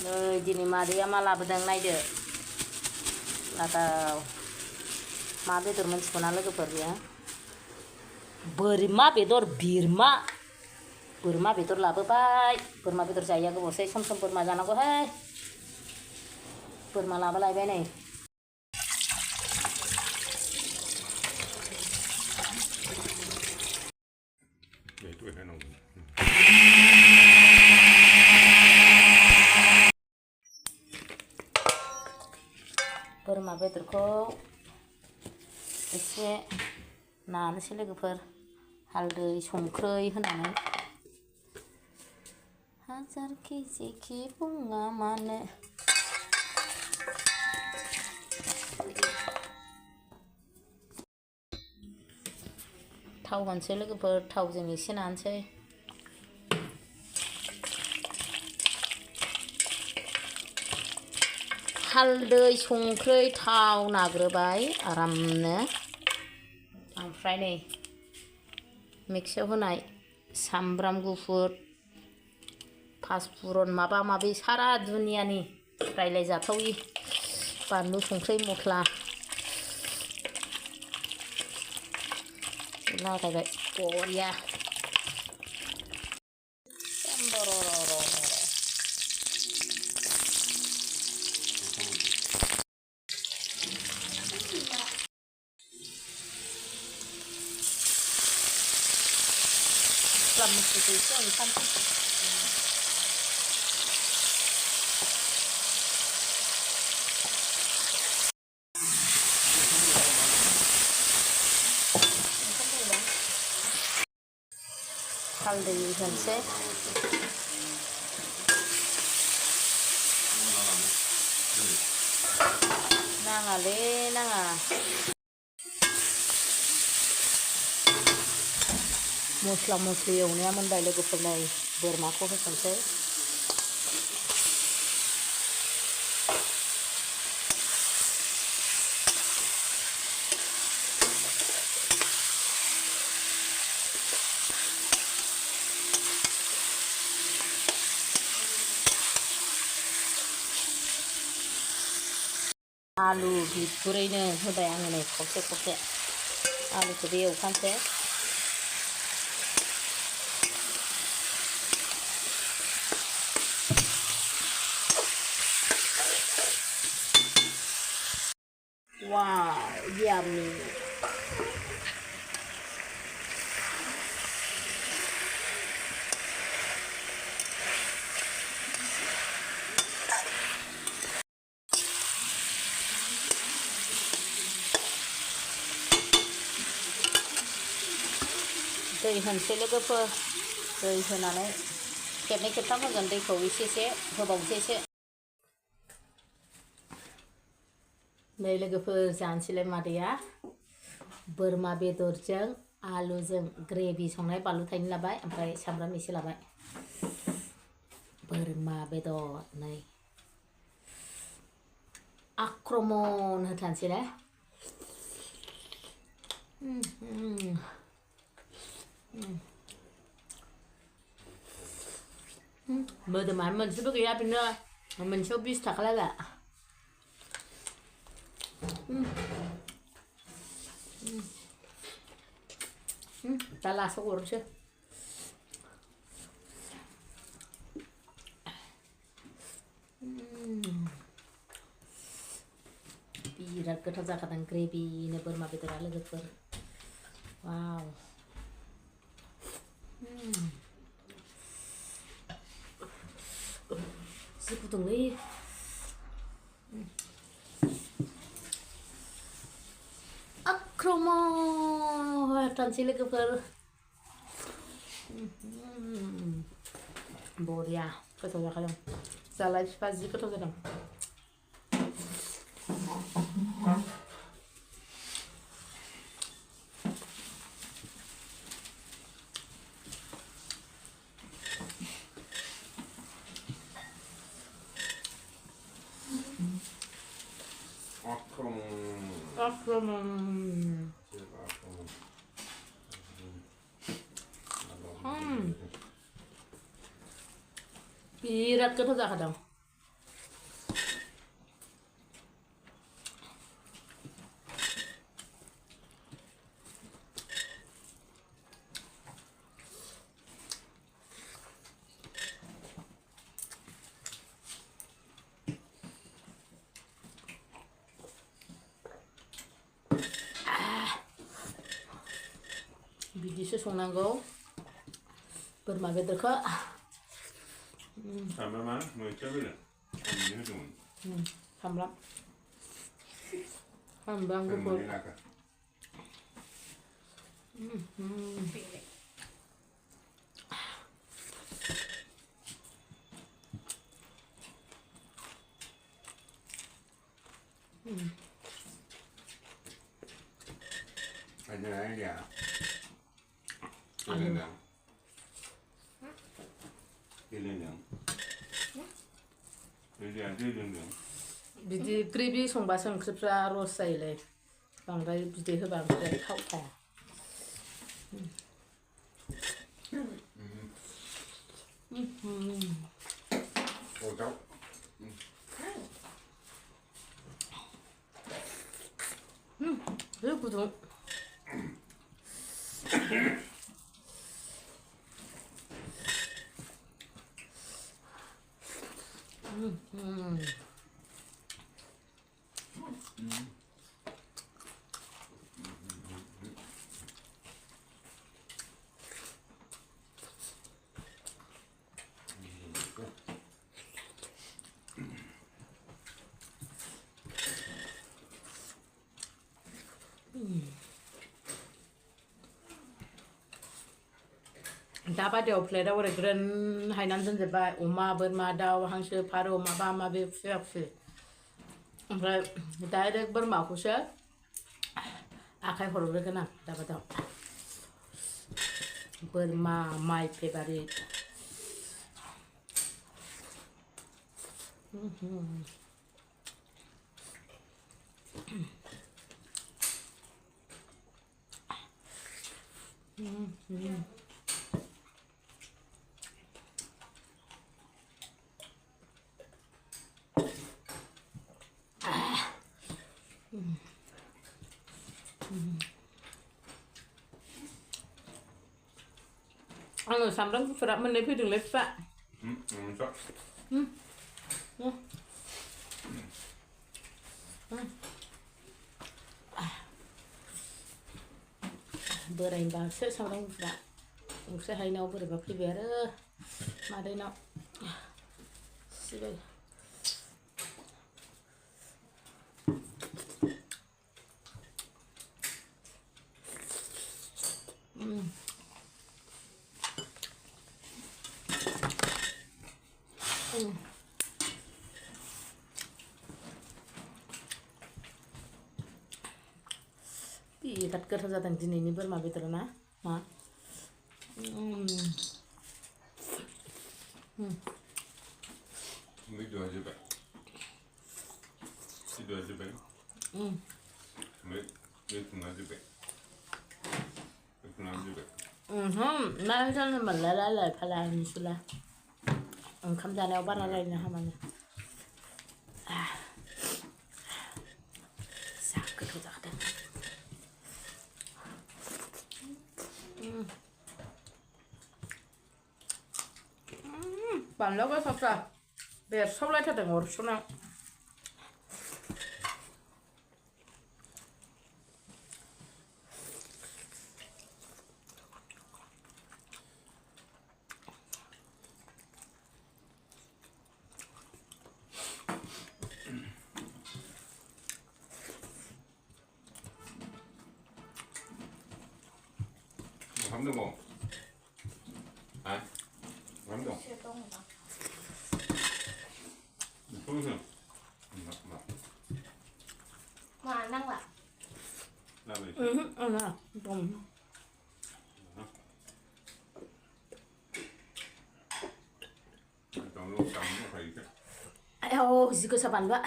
दिनै मादैया मा लाबोदों नायदो लागाव मा बेदर मोनथिगौना लोगोफोर बेयो बोरमा बेदर बोरमा बेदर लाबोबाय बोरमा बेदर जायैया गोबावसै सम सम बोरमा जानांगौहाय बोरमा लाबोलायबाय नै बोरमा बेदरखौ एसे नानोसै लोगोफोर हालदै संख्रै होनानै हाजारखि जेखि बुङा मानो थाव होनोसै लोगोफोर थावजों एसे नानोसै हालदै संख्रै थाव नाग्रोबाय आरामनो ओमफ्राय नै मिक्साराव होनाय सामब्राम गुफुर पासफुरन माबा माबि सारा दुनियानि रायलाय जाथावि बानलु संख्रै मस्ला लागायबाय बरिया मस्लाखौ एसे ओंखामसै हालदै होनोसै नाङालै नाङा मस्ला मस्लि एवनाया मोनबाय लोगोफोर नै बोरमाखौ होसनसै आलु बिगुरैनो होबाय आङो नै खबसे आलुखौबो एवखानोसै वाव याम्मी दै होनोसै लोगोफोर दै होनानै खेबनै खेबथाम होगोन दैखौ एसे होबावनोसै एसे नै लोगोफोर जानोसैलाय मादैया बोरमा बेदरजों आलुजों ग्रेभि संनाय बानलु थाइनै लाबाय ओमफ्राय सामब्राम एसे लाबाय बोरमा बेदर नै आक्रमन होथारसैलाय मोदोमानो मोनसेबो गैया बेनो मोनसेयाव 20 थाखा लागा दा लास्टआव हरनोसै बिराद गोथाव जाखादों ग्रेभिनो बोरमा बेदरा लोगोफोर वाव जि गुदुंलै आक्रमन होथारसै लोगोफोर बरिया गोथाव जाखादों जालाय बिफा जि गोथाव जादों बिराद गोथाव जाखादों बिदिसो संनांगौ बोरमा बेदरखौ सामब्रामा मैथा बेदर होदोंमोन सामब्राम गुफुर ada aja Ilendang बिदि ग्रेभि संबासो ओंख्रिफ्रा रस जायोलै बांद्राय बिदै होबा ओंख्रिया थावखाया 왜 구동 दाबादियाव प्लेटाव ओरै ग्रोन हायनानै दोनजोबबाय अमा बोरमा दाउ हांसो फारौ माबा माबि फुजा फुजि ओमफ्राय डाइरेक्ट बोरमाखौसो आखाइ हरग्रोगोन आं दाबादियाव बोरमा माइ फेभारिट आङो सामब्राम गुफुरा मोननै फैदोंलै फिफा बोरायबासो सामब्राम गुफुरा ओंख्रि हायनायाव बोरैबा फैबाय आरो मादैनाव सिबाय बिराद गोथाव जादों दिनैनि बोरमा बेदरा ना मा bedorjwg 나는 말라랄라 팔라니술라 ओंखाम जानायाव बारा रायनो हामानो जा गोथाव जाखादों बानलु गोसाफ्रा बेरसावलायथारदों अरस'नायाव 감동 아 감동 소금 mà năng là làm gì nè bông còn luôn cầm nó phải eo gì cơ sao bàn vậy